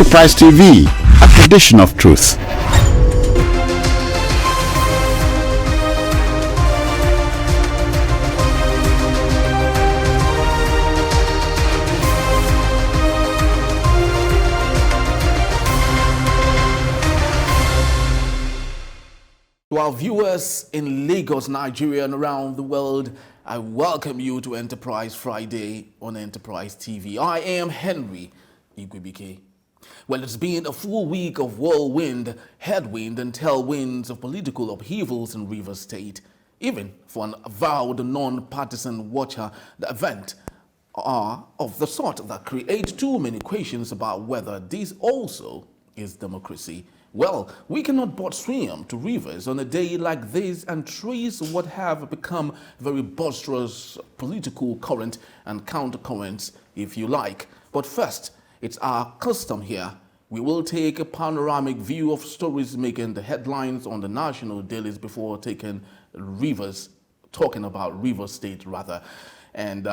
Enterprise TV, a tradition of truth. To our viewers in Lagos, Nigeria, and around the world, I welcome you to Enterprise Friday on Enterprise TV. I am Henry Igwebike. Well, it's been a full week of whirlwind, headwind, and tailwinds of political upheavals in Rivers State. Even for an avowed non-partisan watcher, the event are of the sort that create too many questions about whether this also is democracy. Well, we cannot but swim to Rivers on a day like this and trace what have become very boisterous political current and countercurrents, if you like. But first, it's our custom here. We will take a panoramic view of stories making the headlines on the national dailies before taking talking about Rivers State rather. And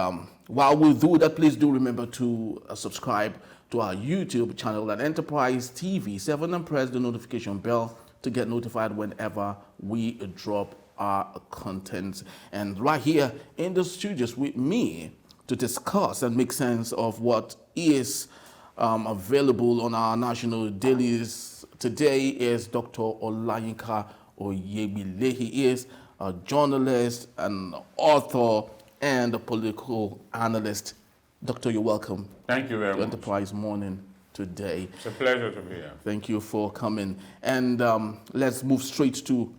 while we do that, please do remember to subscribe to our YouTube channel at Enterprise TV 7 and press the notification bell to get notified whenever we drop our content. And right here in the studios with me to discuss and make sense of what is available on our national dailies today is Dr. Olayinka Oyebile. He is a journalist, an author, and a political analyst. Doctor, you're welcome. Thank you very much. Enterprise Morning today. It's a pleasure to be here. Thank you for coming. And let's move straight to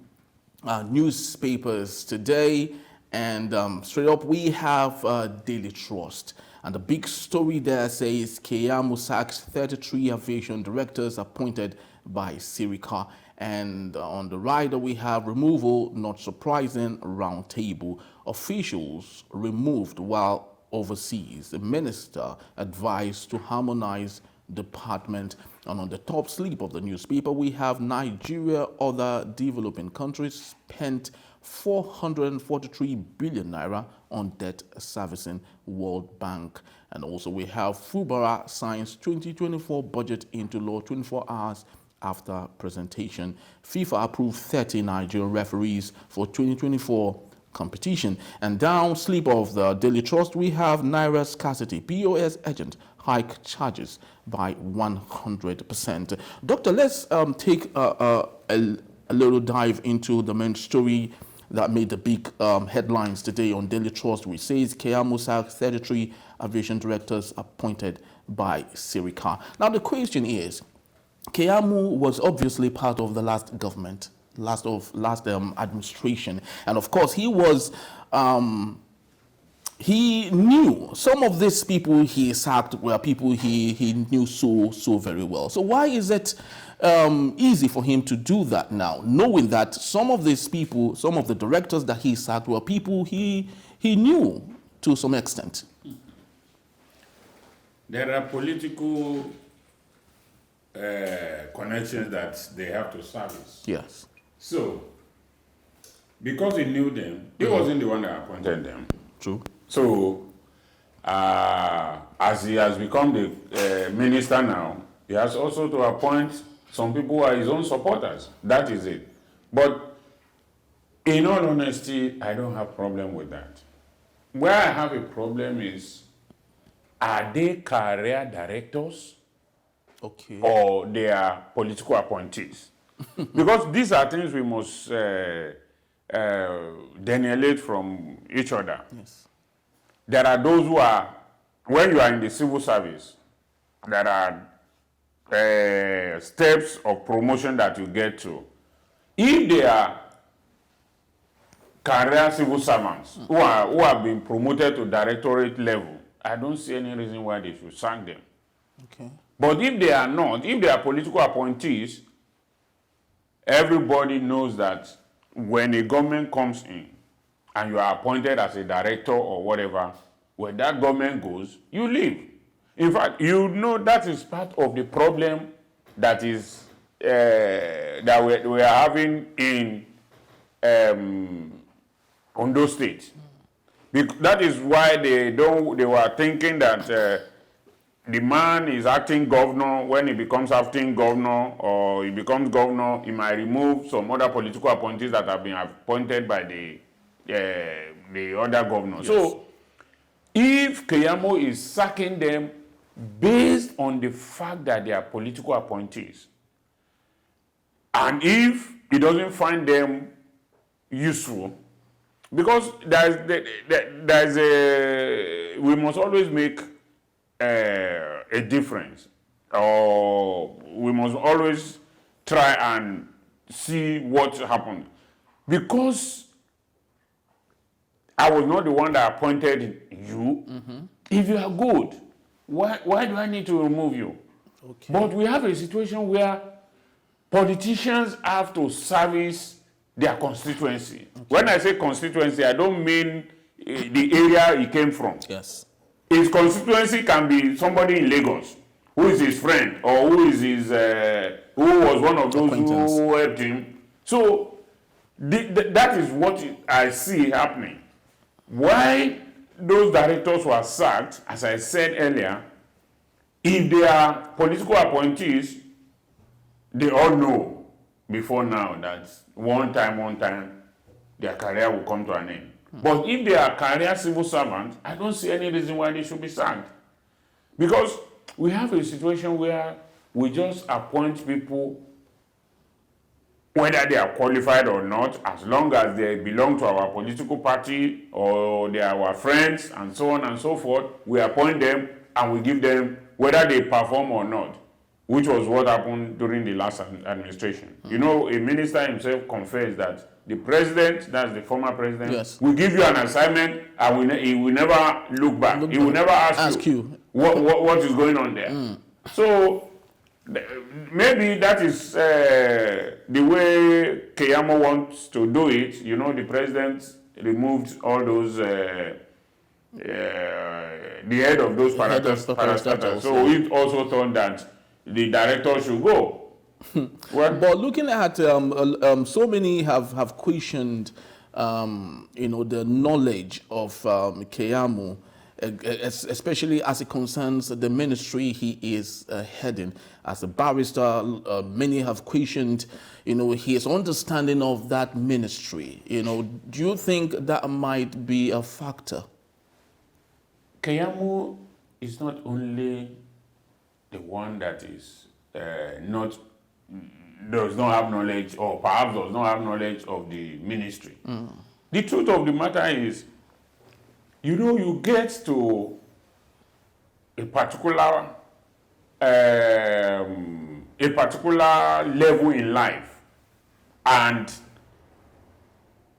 newspapers today. And straight up, we have Daily Trust. And the big story there says Keyamo sacks 33 aviation directors appointed by Sirika. And on the right, we have removal, not surprising, roundtable. Officials removed while overseas. The minister advised to harmonize department. And on the top sleeve of the newspaper, we have Nigeria, other developing countries spent 443 billion naira on debt servicing, World Bank. And also we have Fubara signs 2024 budget into law 24 hours after presentation. FIFA approved 30 Nigerian referees for 2024 competition. And down sleep of the Daily Trust, we have Naira scarcity. POS agent hike charges by 100%. Doctor, let's take a little dive into the main story that made the big headlines today on Daily Trust, which says Keyamo sacks 33 aviation directors appointed by Sirika. Now the question is, Keyamo was obviously part of the last government, last administration, and of course he was he knew some of these people he sacked were people he knew so very well. So why is it easy for him to do that now, knowing that some of these people, some of the directors that he sacked were people he knew to some extent? There are political connections that they have to service. Yes. So, because he knew them, he wasn't the one that appointed them. True. So, as he has become the minister now, he has also to appoint some people who are his own supporters. That is it. But in all honesty, I don't have problem with that. Where I have a problem is, are they career directors? Okay. Or they are political appointees? Because these are things we must delineate from each other. Yes. There are those who are, when you are in the civil service, there are steps of promotion that you get to. If they are career civil servants who have been promoted to directorate level, I don't see any reason why they should sack them. Okay. But if they are not, if they are political appointees, everybody knows that when a government comes in and you are appointed as a director or whatever, when that government goes, you leave. In fact, you know that is part of the problem that is that we are having in Ondo State. That is why they were thinking that the man is acting governor. When he becomes acting governor or he becomes governor, he might remove some other political appointees that have been appointed by the other governors. Yes. So if Keyamo is sacking them based on the fact that they are political appointees, and if he doesn't find them useful, because we must always make a difference, or we must always try and see what happened. Because I was not the one that appointed you. Mm-hmm. If you are good, why do I need to remove you? Okay. But we have a situation where politicians have to service their constituency. Okay. When I say constituency, I don't mean the area he came from. Yes. His constituency can be somebody in Lagos who is his friend, or who is his who was one of those who helped him. So that is what I see happening. Why those directors were sacked, as I said earlier, if they are political appointees, they all know before now that one time, their career will come to an end. But if they are career civil servants, I don't see any reason why they should be sacked. Because we have a situation where we just appoint people, whether they are qualified or not, as long as they belong to our political party or they are our friends and so on and so forth, we appoint them and we give them whether they perform or not, which was what happened during the last administration. Mm-hmm. You know, a minister himself confessed that the president, that's the former president, yes, will give you an assignment and he will never look back. He will never ask you what is going on there. Mm. So maybe that is the way Keyamo wants to do it. You know, the president removed all those, the head of those parastatals. So it also thought that the director should go. Well, but looking at so many have questioned, the knowledge of Keyamo, especially as it concerns the ministry he is heading. As a barrister, many have questioned, his understanding of that ministry. Do you think that might be a factor? Keyamo is not only the one that is does not have knowledge, or perhaps does not have knowledge of the ministry. Mm. The truth of the matter is, you get to a particular level in life, and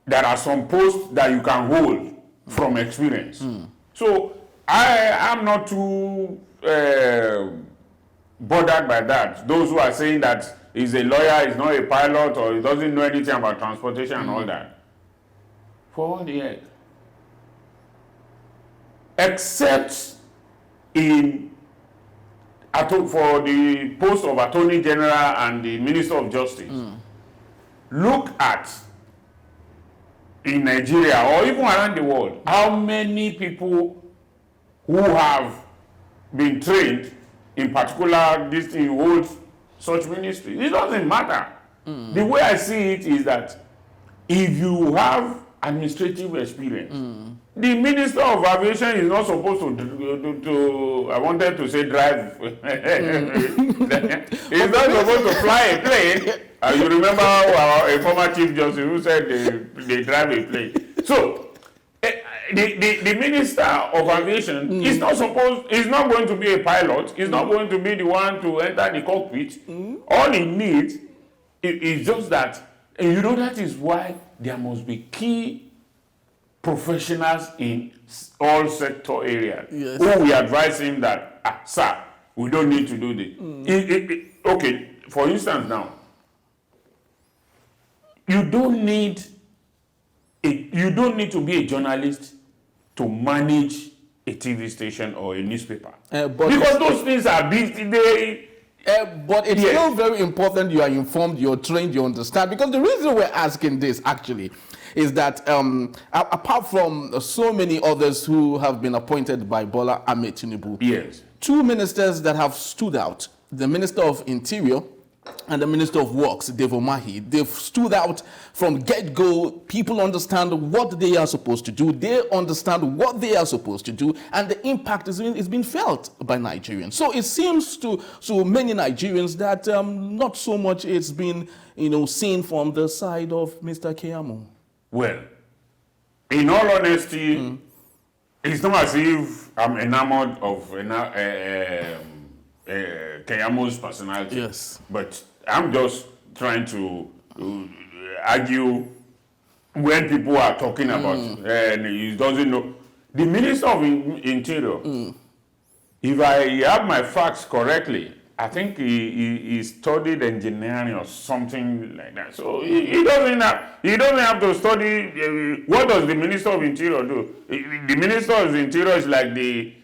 there are some posts that you can hold from experience. Mm. So I am not too bothered by that. Those who are saying that he's a lawyer, he's not a pilot, or he doesn't know anything about transportation and all that. For what the heck? Except for the post of Attorney General and the Minister of Justice. Mm. Look at, in Nigeria or even around the world, how many people who have been trained in particular this thing hold such ministry. It doesn't matter. Mm. The way I see it is that if you have administrative experience, the Minister of Aviation is not supposed to I wanted to say drive. He's not supposed to fly a plane. You remember a former Chief Justice who said they drive a plane. So the Minister of Aviation is not going to be a pilot. He's not going to be the one to enter the cockpit. All he needs is just that. And that is why there must be key professionals in all sector areas. Yes. Who we advise him that, sir, we don't need to do this. Okay, for instance now, you don't need to be a journalist to manage a TV station or a newspaper. Because those things are busy. But it's Yes. still very important you are informed, you're trained, you understand. Because the reason we're asking this actually is that apart from so many others who have been appointed by Bola Ahmed Tinubu, Yes. two ministers that have stood out, the Minister of Interior and the Minister of Works, Dave Umahi, they've stood out from get-go. People understand what they are supposed to do. They understand what they are supposed to do, and the impact is being felt by Nigerians. So it seems to many Nigerians that not so much it's been, seen from the side of Mr. Keyamo. Well, in all honesty, it's not as if I'm enamored of Keyamo's personality. Yes. But I'm just trying to argue when people are talking about and he doesn't know. The Minister of Interior, if I have my facts correctly, I think he studied engineering or something like that. So he doesn't have to study. What does the Minister of Interior do? The Minister of Interior is like the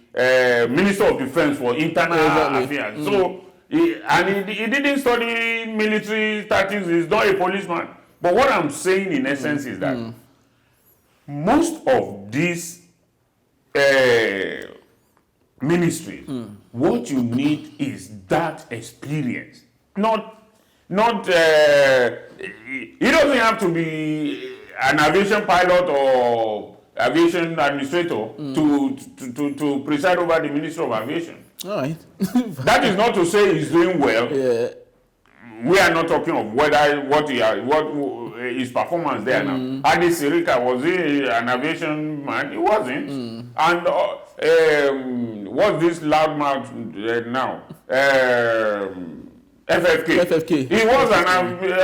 Minister of Defense for internal affairs. So he didn't study military tactics. He's not a policeman. But what I'm saying in essence is that most of these ministry, what you need is that experience. Not he doesn't have to be an aviation pilot or aviation administrator to preside over the Ministry of Aviation. All right. That is not to say he's doing well. Yeah. We are not talking of what his performance there now. Adi Sirika, was he an aviation man? He wasn't. And what's this loudmouth now? FFK. He was an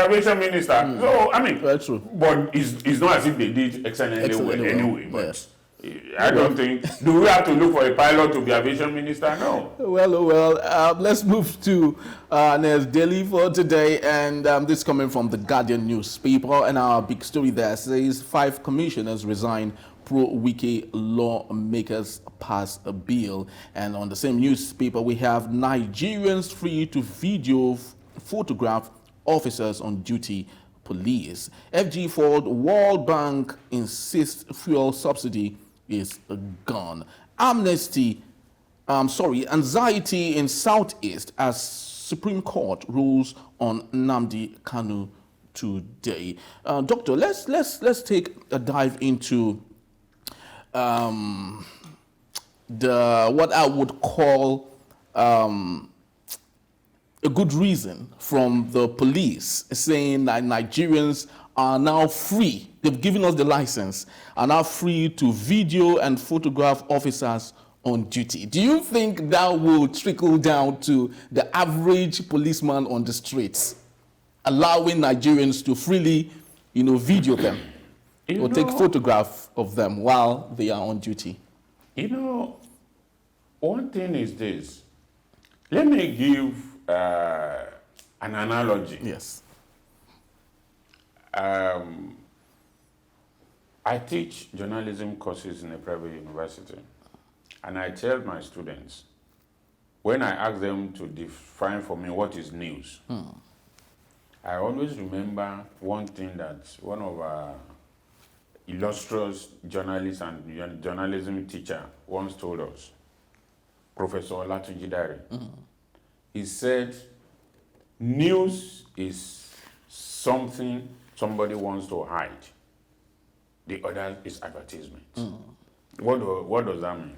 aviation minister. So, I mean, That's true. but it's not as if they did excellently well anyway. But Yes. I don't think, do we have to look for a pilot to be aviation minister? No. Well, let's move to Nes Daily for today, and this coming from the Guardian newspaper, and our big story there says 5 commissioners resign, pro-Wike lawmakers pass a bill. And on the same newspaper, we have Nigerians free to photograph officers on duty, police. FG Ford, World Bank insists fuel subsidy is gone. Anxiety in Southeast as Supreme Court rules on Nnamdi Kanu today. Doctor, let's take a dive into what I would call a good reason from the police saying that Nigerians are now free. They've given us the license, are now free to video and photograph officers on duty. Do you think that will trickle down to the average policeman on the streets, allowing Nigerians to freely, video them or take photograph of them while they are on duty? One thing is this. Let me give an analogy. Yes. I teach journalism courses in a private university, and I tell my students, when I ask them to define for me what is news, I always remember one thing that one of our illustrious journalists and journalism teacher once told us, Professor Olatunji Dare. He said, news is something somebody wants to hide. The other is advertisement. What does that mean?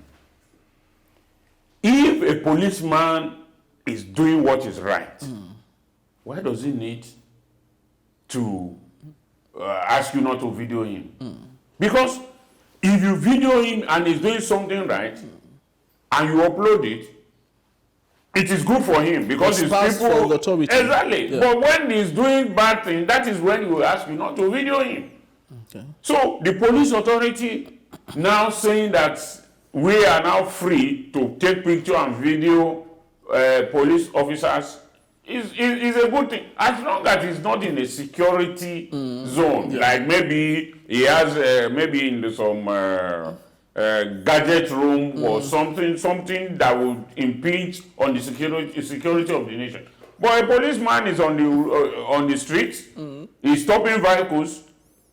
If a policeman is doing what is right, why does he need to ask you not to video him? Because if you video him and he's doing something right, and you upload it, it is good for him because it's people. For the authority. Exactly. Yeah. But when he's doing bad things, that is when he will ask you not to video him. Okay. So the police authority now saying that we are now free to take picture and video police officers is a good thing, as long as it's not in a security zone. Yeah. Like maybe he has maybe in some gadget room or something that would impinge on the security of the nation. But a policeman is on the streets, he's stopping vehicles.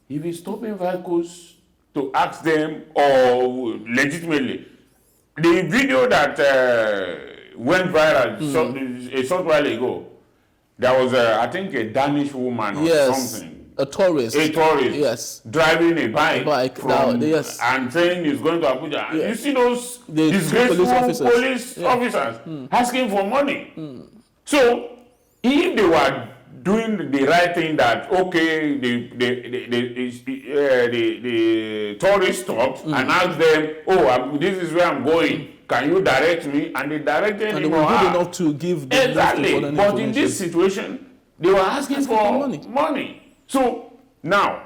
If he's stopping vehicles to ask them, or legitimately, the video that went viral a short while ago, there was I think a Danish woman or something. A tourist. Yes. Driving a bike from, and saying he's going to Abuja. You see those disgraceful police officers asking for money. So, if they were doing the right thing, that okay, the tourist stopped and asked them, oh, this is where I'm going. Can you direct me? And they directed him. And they were good enough to give them exactly. But in this situation, they were asking for money. So now,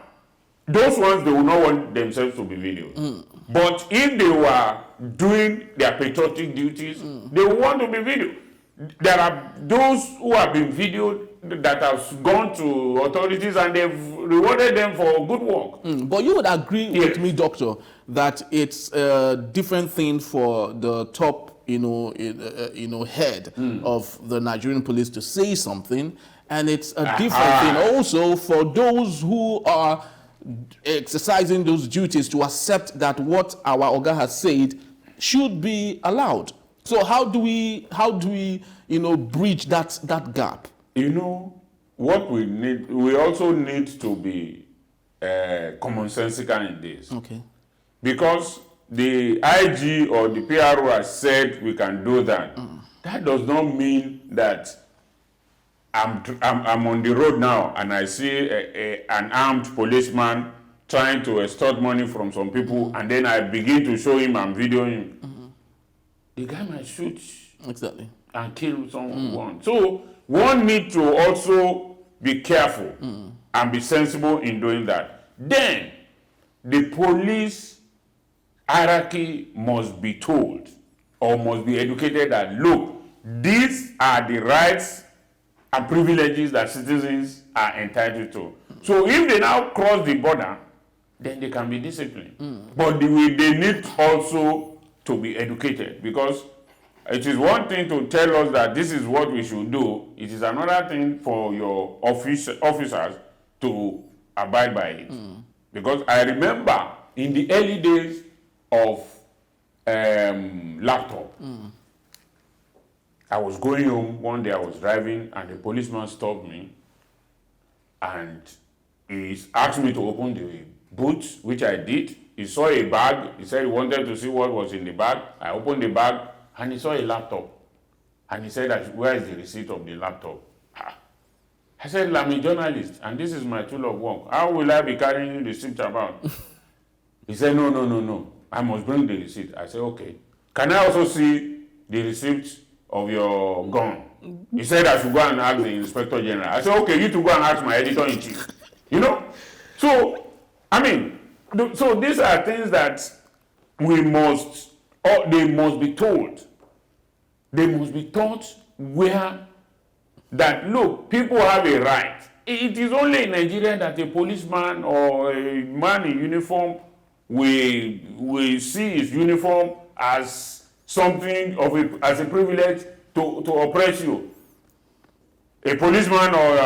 those ones, they will not want themselves to be videoed. But if they were doing their patriotic duties, they will want to be videoed. There are those who have been videoed that have gone to authorities and they've rewarded them for good work. But you would agree with me, Doctor, that it's a different thing for the top, head of the Nigerian police to say something, and it's a different thing also for those who are exercising those duties to accept that what our Oga has said should be allowed. So how do we bridge that gap? What we need, we also need to be commonsensical in this. Okay. Because the IG or the PRO has said we can do that. That does not mean that I'm on the road now and I see an armed policeman trying to extort money from some people, and then I begin to show him and video him. The guy might shoot and kill someone. So one needs to also be careful and be sensible in doing that. Then the police hierarchy must be told or must be educated that, look, these are the rights and privileges that citizens are entitled to. So if they now cross the border, then they can be disciplined. But they need also to be educated, because it is one thing to tell us that this is what we should do. It is another thing for your officers to abide by it. Because I remember in the early days of laptop, I was going home one day, I was driving, and the policeman stopped me and he asked me to open the boot, which I did. He saw a bag. He said he wanted to see what was in the bag. I opened the bag and he saw a laptop. And he said, where is the receipt of the laptop? I said, I'm a journalist and this is my tool of work. How will I be carrying the receipt about? He said, no. I must bring the receipt. I said, okay. Can I also see the receipt of your gun? He said I should go and ask the Inspector General. I said, okay, you to go and ask my editor-in-chief. So, so these are things that they must be told. They must be taught where that, look, people have a right. It is only in Nigeria that a policeman or a man in uniform will see his uniform as something as a privilege to oppress you. A policeman or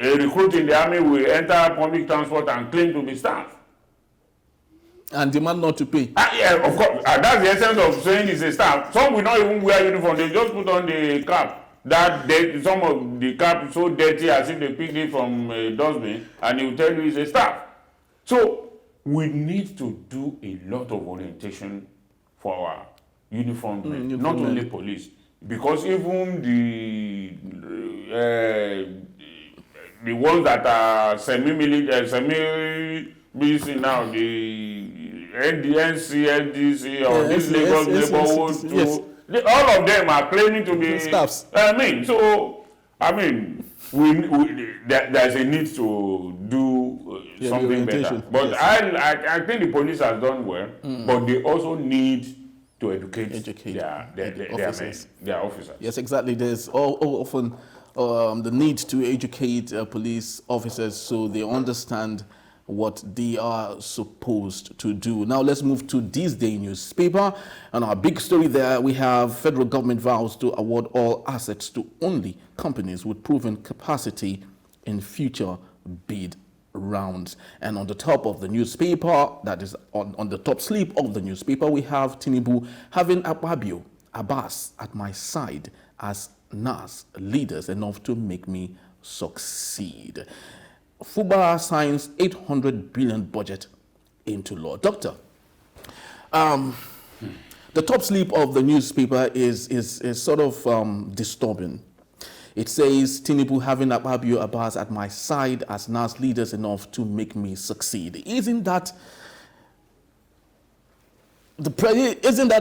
a recruit in the army will enter public transport and claim to be staff. And demand not to pay. Yeah, of course. That's the essence of saying it's a staff. Some will not even wear uniform. They just put on the cap. Some of the cap is so dirty as if they picked it from a dustbin, and he will tell you it's a staff. So we need to do a lot of orientation for our uniformed men, not only police. Because even the ones that are semi-military, semi-military now, the NDC, NDC, or this Lagos neighborhood, all of them are claiming to be staffs. There's a need to do something better. But I think the police has done well, but they also need to educate their officers. Yes, exactly. There's often the need to educate police officers so they understand what they are supposed to do. Now let's move to this day newspaper, and our big story there, we have federal government vows to award all assets to only companies with proven capacity in future bid rounds. And on the top of the newspaper, that is on the top sleeve of the newspaper, we have Tinubu having Akpabio, Abbas at my side as NAS leaders enough to make me succeed. FUBA signs 800 billion budget into law. Doctor, the top sleeve of the newspaper is sort of disturbing. It says Tinubu having Akpabio, Abbas at my side as NAS leaders enough to make me succeed. Isn't that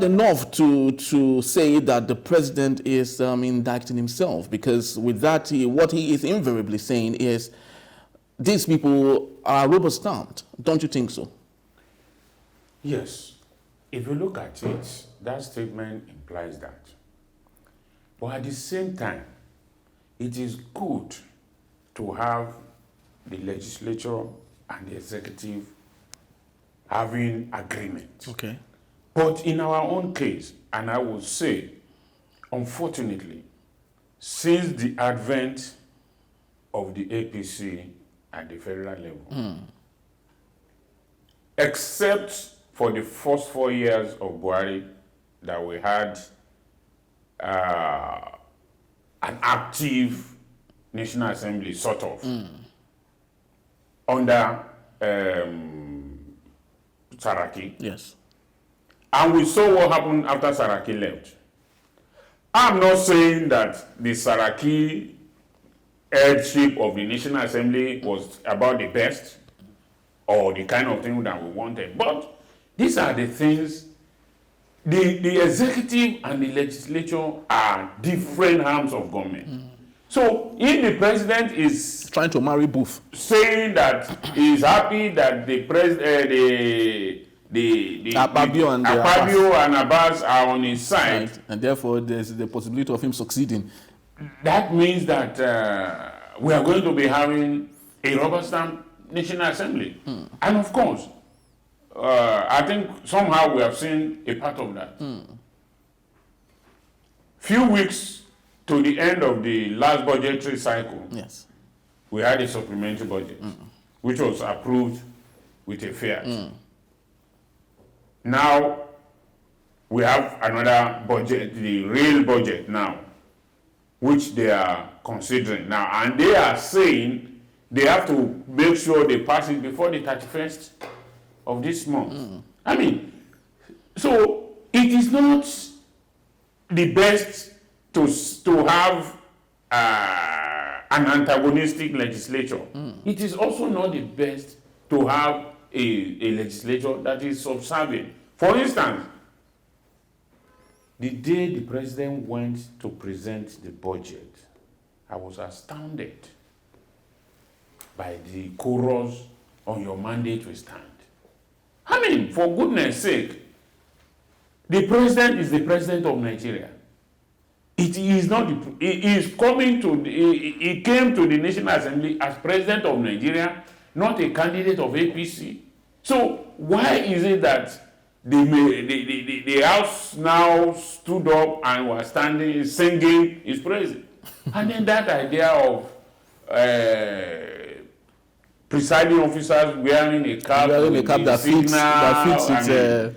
enough to say that the president is indicting himself? Because with that, what he is invariably saying is these people are rubber-stamped. Don't you think so? Yes. If you look at it, that statement implies that. But at the same time, it is good to have the legislature and the executive having agreement. Okay. But in our own case, and I would say, unfortunately, since the advent of the APC at the federal level, except for the first 4 years of Buhari, that we had an active National Assembly, sort of, under Saraki. Yes. And we saw what happened after Saraki left. I'm not saying that the Saraki headship of the National Assembly was about the best or the kind of thing that we wanted. But these are the things, the executive and the legislature are different arms of government. So if the president is Trying to marry Booth, saying that he is happy that the Akpabio and Abbas are on his side, right? And therefore there's the possibility of him succeeding. that means that we are going to be having a rubber stamp National Assembly. And of course, I think somehow we have seen a part of that. Few weeks to the end of the last budgetary cycle, Yes. we had a supplementary budget, which was approved with a fiat. Now, we have another budget, the real budget now, which they are considering now. And they are saying they have to make sure they pass it before the 31st of this month. I mean, so it is not the best to have an antagonistic legislature. It is also not the best to have a legislature that is subservient. For instance, the day the president went to present the budget, I was astounded by the chorus on your mandate to stand. I mean, for goodness sake, the president is the president of Nigeria. It is not. He is coming to. He came to the National Assembly as president of Nigeria, not a candidate of APC. So why is it that the House now stood up and was standing, singing his praise? And then that idea of presiding officers wearing a cap that fits it.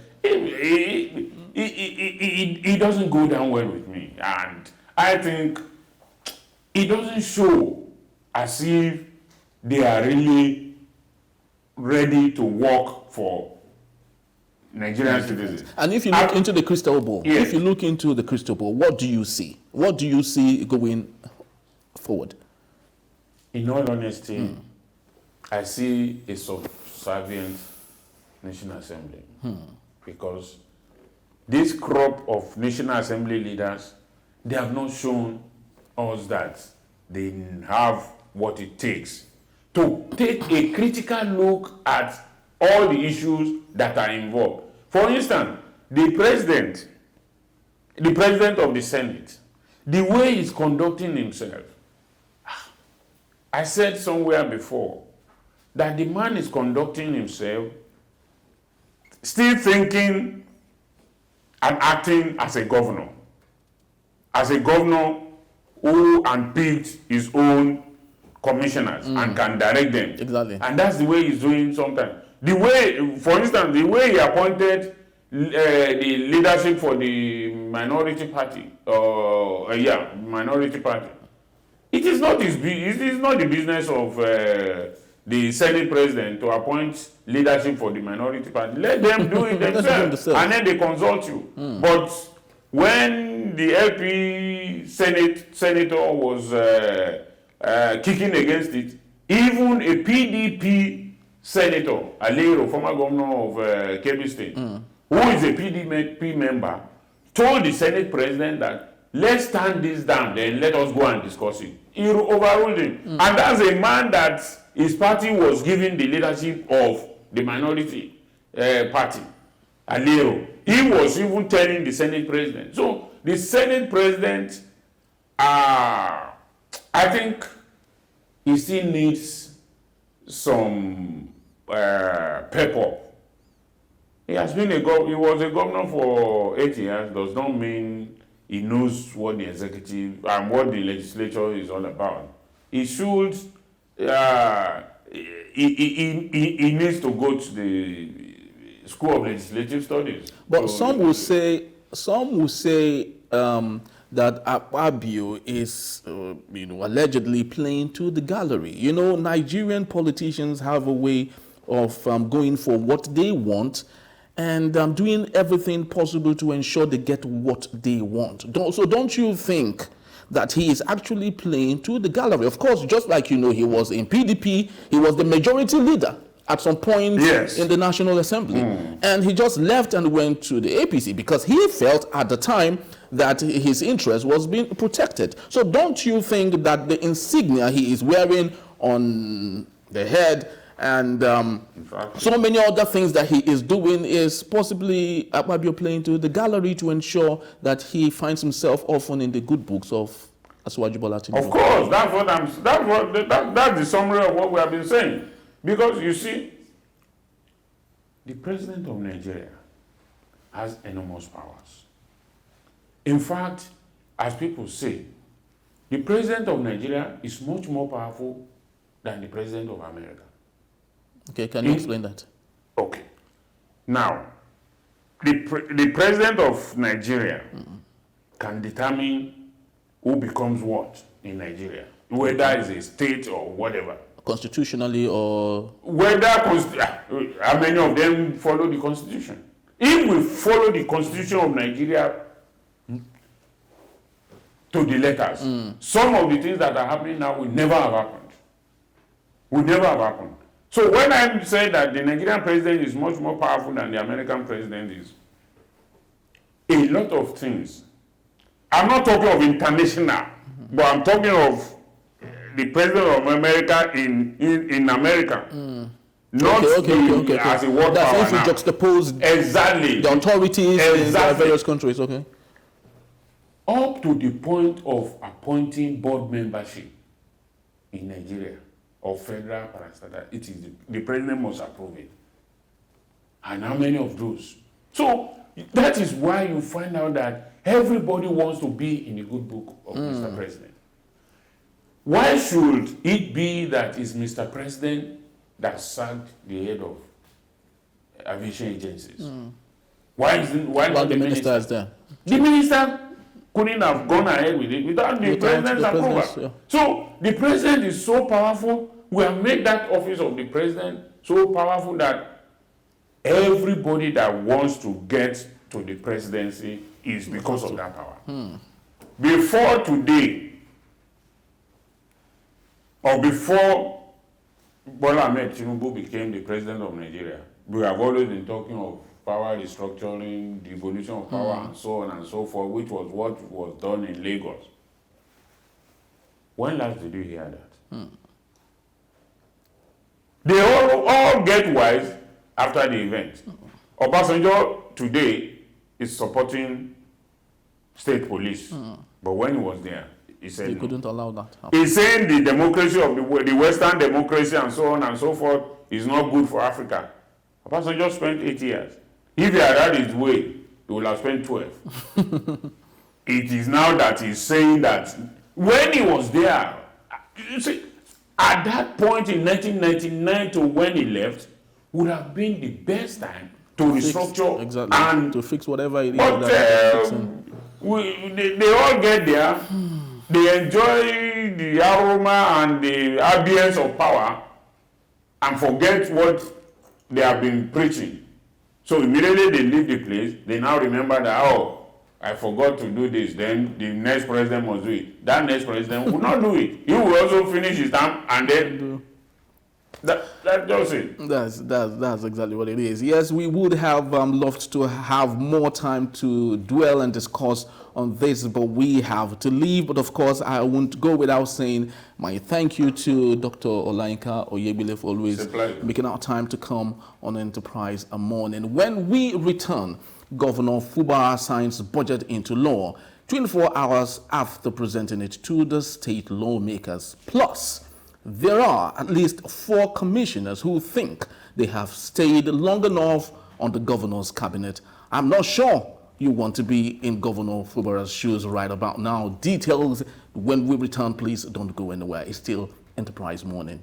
It doesn't go down well with me, and I think it doesn't show as if they are really ready to work for Nigerian citizens. And if you look into the crystal ball, yes. What do you see? What do you see going forward? In all honesty, I see a subservient National Assembly because this crop of National Assembly leaders, they have not shown us that they have what it takes to take a critical look at all the issues that are involved. For instance, the president of the Senate, the way he's conducting himself, I said somewhere before that the man is conducting himself, still thinking and acting as a governor. As a governor who unpicked his own commissioners and can direct them. Exactly. And that's the way he's doing sometimes. The way, for instance, the way he appointed the leadership for the minority party, minority party. It is not the business of the Senate president to appoint leadership for the minority party. Let them do it themselves, and then they consult you. But when the LP senator was kicking against it, even a PDP senator, Alero, former governor of Kebbi State, who is a PDP member, told the Senate president that let's stand this down, then let us go and discuss it. He overruled him. And that's a man that his party was giving the leadership of the minority party, Alero. He was even telling the Senate president. So the Senate president, I think he still needs some pep up. He was a governor for 8 years, does not mean he knows what the executive and what the legislature is all about. He should, he needs to go to the School of Legislative Studies. But so some will say that Akpabio is, allegedly playing to the gallery. Nigerian politicians have a way of going for what they want and doing everything possible to ensure they get what they want. Don't you think that he is actually playing to the gallery? Of course, just like he was in PDP, he was the majority leader at some point in the National Assembly. And he just left and went to the APC because he felt at the time that his interest was being protected. So don't you think that the insignia he is wearing on the head and so many other things that he is doing is possibly Akpabio playing to the gallery to ensure that he finds himself often in the good books of Asiwaju Bola Tinubu? Of course, that's the summary of what we have been saying. Because you see, the president of Nigeria has enormous powers. In fact, as people say, the president of Nigeria is much more powerful than the president of America. Okay, can you explain that? Okay. Now, the president of Nigeria can determine who becomes what in Nigeria, whether it's a state or whatever. Constitutionally or... How many of them follow the Constitution? If we follow the Constitution of Nigeria to the letters, some of the things that are happening now will never have happened. So when I say that the Nigerian president is much more powerful than the American president is, a lot of things. I'm not talking of international, but I'm talking of the president of America in America. Not as a world power. That's if you juxtapose the authorities in the various countries, okay? Up to the point of appointing board membership in Nigeria or federal parastatal, it is the president must approve it. And how many of those? So that is why you find out that everybody wants to be in the good book of Mr. President. Why should it be that it's Mr. President that sacked the head of aviation agencies? Why not the minister is there? The minister couldn't have gone ahead with it without the president's approval. Yeah. So the president is so powerful. We have made that office of the president so powerful that everybody that wants to get to the presidency is because of that power. Before today, or before Bola Ahmed Tinubu became the president of Nigeria, we have always been talking of power restructuring, devolution of power, and so on and so forth, which was what was done in Lagos. When last did you hear that? They all get wise after the event. Obasanjo today is supporting state police, but when he was there, He said They no. couldn't allow that to happen. He's saying the democracy of the Western democracy and so on and so forth is not good for Africa. Obasanjo spent 8 years. If he had had his way, he would have spent 12. It is now that he's saying that when he was there, you see, at that point in 1999 to when he left, would have been the best time to restructure exactly, and to fix whatever it is. but they all get there. They enjoy the aroma and the ambience of power and forget what they have been preaching. So immediately they leave the place, they now remember that, oh, I forgot to do this, then the next president must do it. That next president will not do it. He will also finish his term and then that's just it. That's exactly what it is. Yes, we would have loved to have more time to dwell and discuss on this, but we have to leave. But of course, I won't go without saying my thank you to Dr. Olayinka Oyebile for always making our time to come on Enterprise a morning. When we return, Governor Fubara signs budget into law 24 hours after presenting it to the state lawmakers. Plus, there are at least 4 commissioners who think they have stayed long enough on the governor's cabinet. I'm not sure you want to be in Governor Fubara's shoes right about now. Details when we return, please don't go anywhere. It's still Enterprise Morning.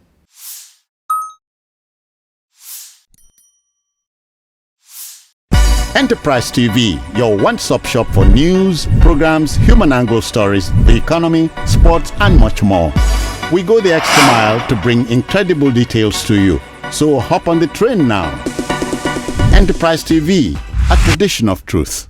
Enterprise TV, your one-stop shop for news, programs, human angle stories, the economy, sports, and much more. We go the extra mile to bring incredible details to you. So hop on the train now. Enterprise TV, a tradition of truth.